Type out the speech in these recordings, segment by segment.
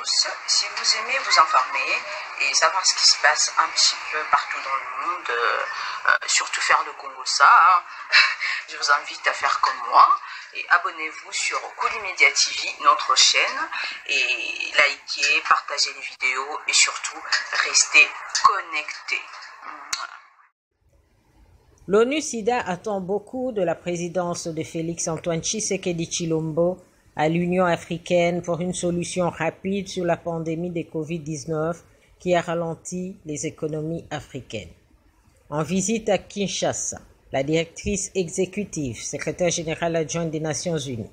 tous. Si vous aimez vous informer et savoir ce qui se passe un petit peu partout dans le monde, surtout faire le Congo-ça, hein, je vous invite à faire comme moi et abonnez-vous sur Kuli Media TV, notre chaîne, et likez, partagez les vidéos et surtout restez connectés. L'ONU-SIDA attend beaucoup de la présidence de Félix-Antoine Tshisekedi Tshilombo à l'Union africaine pour une solution rapide sur la pandémie de Covid-19 qui a ralenti les économies africaines. En visite à Kinshasa, la directrice exécutive, secrétaire générale adjointe des Nations Unies,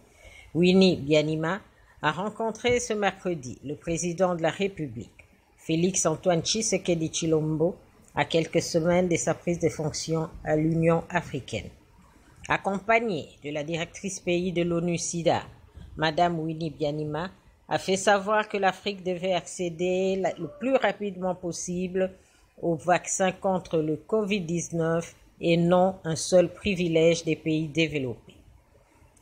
Winnie Byanyima, a rencontré ce mercredi le président de la République, Félix-Antoine Tshisekedi Tshilombo, à quelques semaines de sa prise de fonction à l'Union africaine. Accompagnée de la directrice pays de l'ONU-SIDA, Madame Winnie Byanyima, a fait savoir que l'Afrique devait accéder le plus rapidement possible au vaccin contre le Covid-19 et non un seul privilège des pays développés.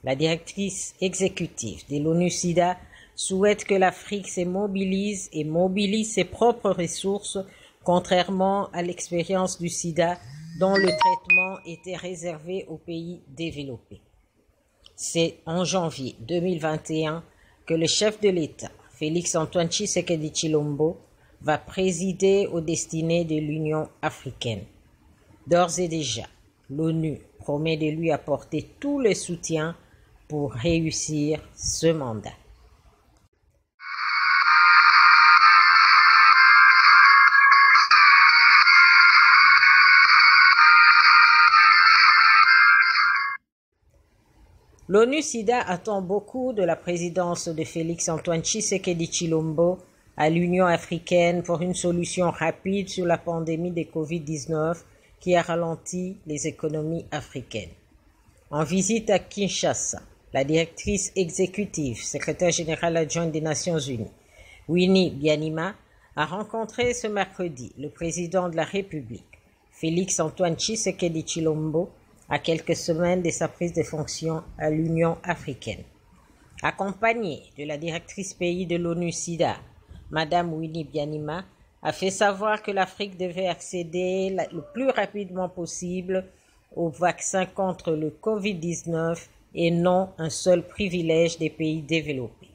La directrice exécutive de l'ONU-SIDA souhaite que l'Afrique se mobilise et mobilise ses propres ressources, contrairement à l'expérience du sida dont le traitement était réservé aux pays développés. C'est en janvier 2021 que le chef de l'État, Félix-Antoine Tshisekedi Tshilombo, va présider aux destinées de l'Union africaine. D'ores et déjà, l'ONU promet de lui apporter tout le soutien pour réussir ce mandat. L'ONU-SIDA attend beaucoup de la présidence de Félix-Antoine Tshisekedi Tshilombo à l'Union africaine pour une solution rapide sur la pandémie de Covid-19 qui a ralenti les économies africaines. En visite à Kinshasa, la directrice exécutive, secrétaire générale adjointe des Nations Unies, Winnie Byanyima, a rencontré ce mercredi le président de la République, Félix-Antoine Tshisekedi Tshilombo, à quelques semaines de sa prise de fonction à l'Union africaine. Accompagnée de la directrice pays de l'ONU-SIDA, Madame Winnie Byanyima, a fait savoir que l'Afrique devait accéder le plus rapidement possible au vaccin contre le Covid-19 et non un seul privilège des pays développés.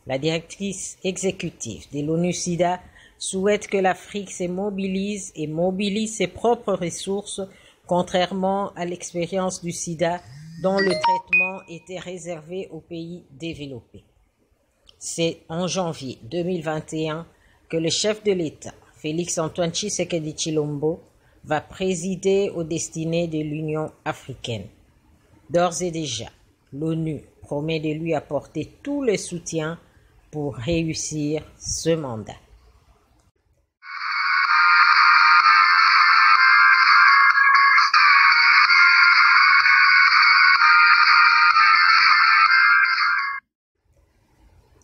La directrice exécutive de l'ONU-SIDA souhaite que l'Afrique se mobilise et mobilise ses propres ressources, contrairement à l'expérience du sida dont le traitement était réservé aux pays développés. C'est en janvier 2021 que le chef de l'État, Félix-Antoine Tshisekedi Tshilombo, va présider aux destinées de l'Union africaine. D'ores et déjà, l'ONU promet de lui apporter tout le soutien pour réussir ce mandat.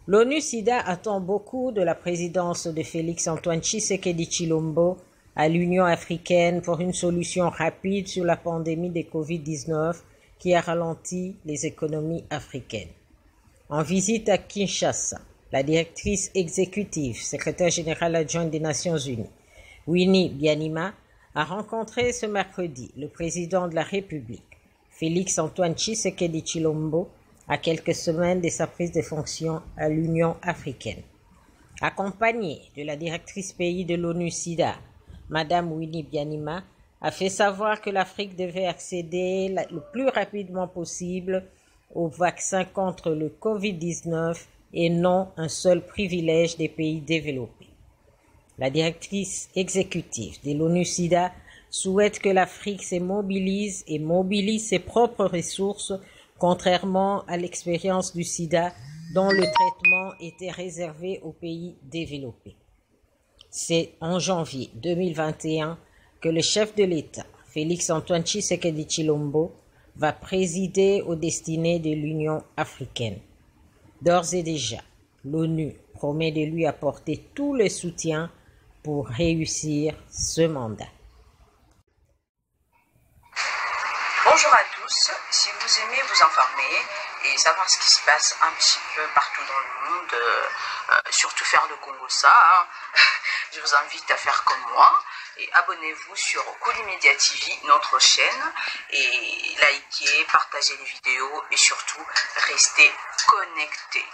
L'ONU-SIDA attend beaucoup de la présidence de Félix-Antoine Tshisekedi Tshilombo à l'Union africaine pour une solution rapide sur la pandémie de Covid-19 qui a ralenti les économies africaines. En visite à Kinshasa, la directrice exécutive, secrétaire générale adjointe des Nations Unies, Winnie Byanyima, a rencontré ce mercredi le président de la République, Félix-Antoine Tshisekedi Tshilombo, à quelques semaines de sa prise de fonction à l'Union africaine. Accompagnée de la directrice pays de l'ONU-SIDA, Madame Winnie Byanyima, a fait savoir que l'Afrique devait accéder le plus rapidement possible au vaccin contre le Covid-19 et non un seul privilège des pays développés. La directrice exécutive de l'ONU-SIDA souhaite que l'Afrique se mobilise et mobilise ses propres ressources, contrairement à l'expérience du sida dont le traitement était réservé aux pays développés. C'est en janvier 2021 que le chef de l'État, Félix-Antoine Tshisekedi Tshilombo, va présider aux destinées de l'Union africaine. D'ores et déjà, l'ONU promet de lui apporter tout le soutien pour réussir ce mandat. Bonjour à tous. tous. Si vous aimez vous informer et savoir ce qui se passe un petit peu partout dans le monde, surtout faire le Congo ça, hein, je vous invite à faire comme moi et abonnez-vous sur Koulimedia TV, notre chaîne, et likez, partagez les vidéos et surtout restez connectés.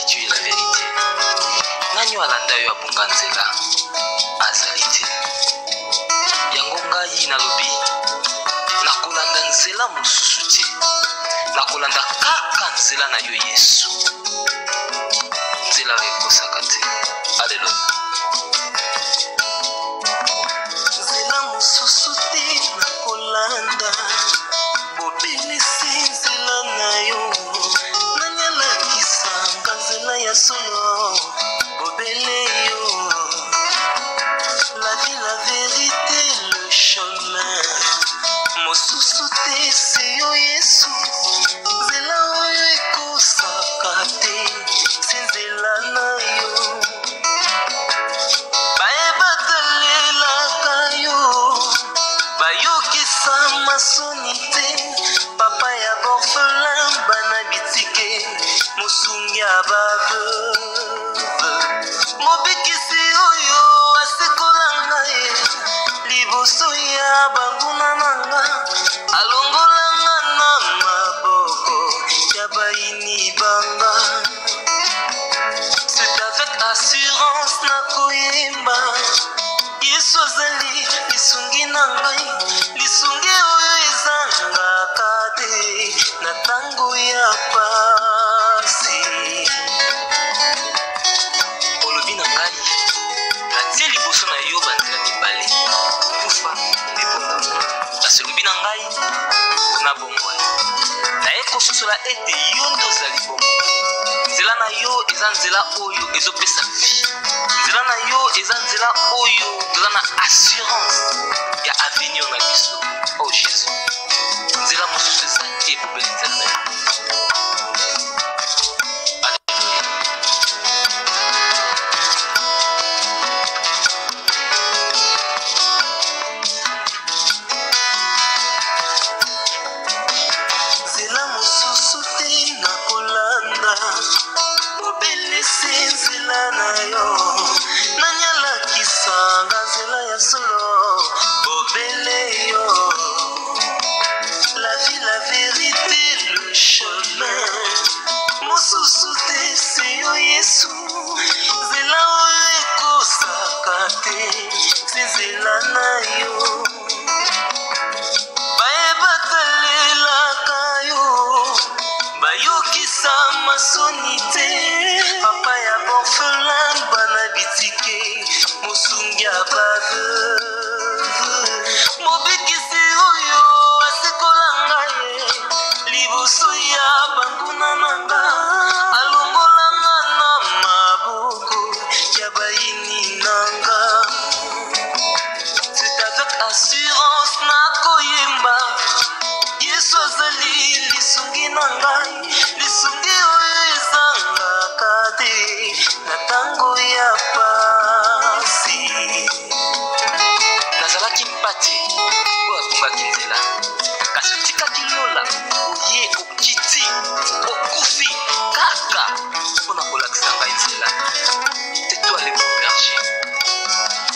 Tu es la vérité. Nani walanda yo abunga nzela azali te. Yango ngai nalobi nakolanda nzela mosusu te. Nakolanda kaka nzela na yo Yesu. Nzela oyo ekosaka te. Alleluya. Nzela mosusu te nakolanda. Bobelisi nzela na yo. Ya solo, bobele yo. La vie, la vérité, le chemin. Mosusu te se yo Yesu. Nzela oyo ekosaka te, se nzela na yo. Bayebatalelaka yo, bayokisa masoni te. Papa ya borphelin bana bitike. Mosungi abaveuve mobikisi oyo asekola ngai liboso ya banguna nanga alongola nga na maboko ya baini banga. C'est avec assurance nakoyemba Yesu azali lisungi na ngai, lisungi oyo ezangaka te na ntango ya pasi. Olobi na ngai natie liboso na yo banzela mibale kufa mpe bongo. Kasi olobi na ngai na bongwana naye kososola ete yo nde ozali bongo. Nzela na yo eza nzela oyo ezopesa vie. Nzela na yo eza nzela oyo toza na assurance ya avenir na biso. Oh Jésus, nzela mosusu eza te ebobeli nzela na yo. Yesu, nzela oyo ekosaka te, se nzela na yo. Bayebatalelaka yo, bayokisa masoni te. Papa ya borphelin bana bitike, mosungi abaveuve mobikisi oyo asekola ngai liboso ya banguna nanga alongola nga na maboko ya baini nanga. C'est avec assurance nakoyemba Yesu azali lisungi na ngai, lisungi oyo ezangaka te na ntango ya pasi. Nazalaki mpate oyo abungaki nzela, kasi otikaki lola oye okiti okufi kaka mpona kolakisa ngai nzela. C'est toi le mon berger.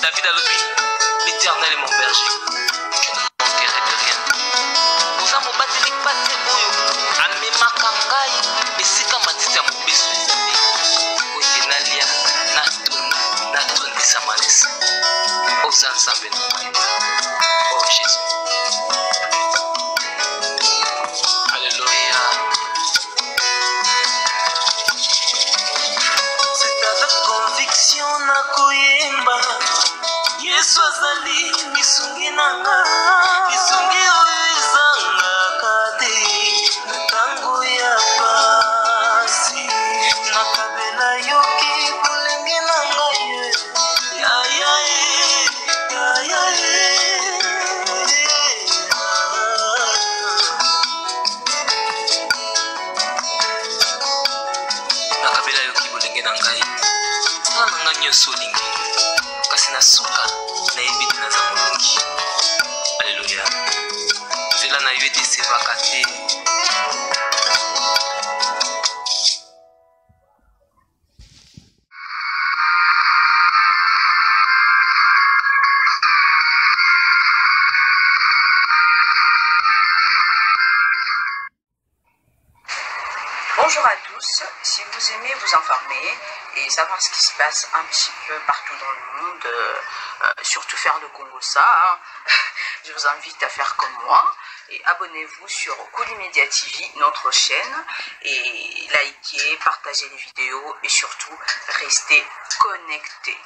David alobi, l'Éternel est mon berger, je ne manquerai de rien. Oza mobateli pate oyo amemaka ngai esika matiti ya mobeso ezali po ete nalia natondisa malesa. Oza nzambe na ngai. Oh Jésus. yesu azali lisungi nanga lisungi oyo ezangaka te na ntango ya pasi nakabela yoki bolenge na ngai nakabela yoki bolenge na ngai sala na ngai nyonso olingi kasi na suka nayebi te naza molongi. Alleluya. Nzela na yo edesevaka te. Bonjour à tous, si vous aimez vous informer et savoir ce qui se passe un petit peu partout dans le monde, surtout faire le Congo ça, hein, je vous invite à faire comme moi et abonnez-vous sur Kuli Media TV, notre chaîne, et likez, partagez les vidéos et surtout restez connectés.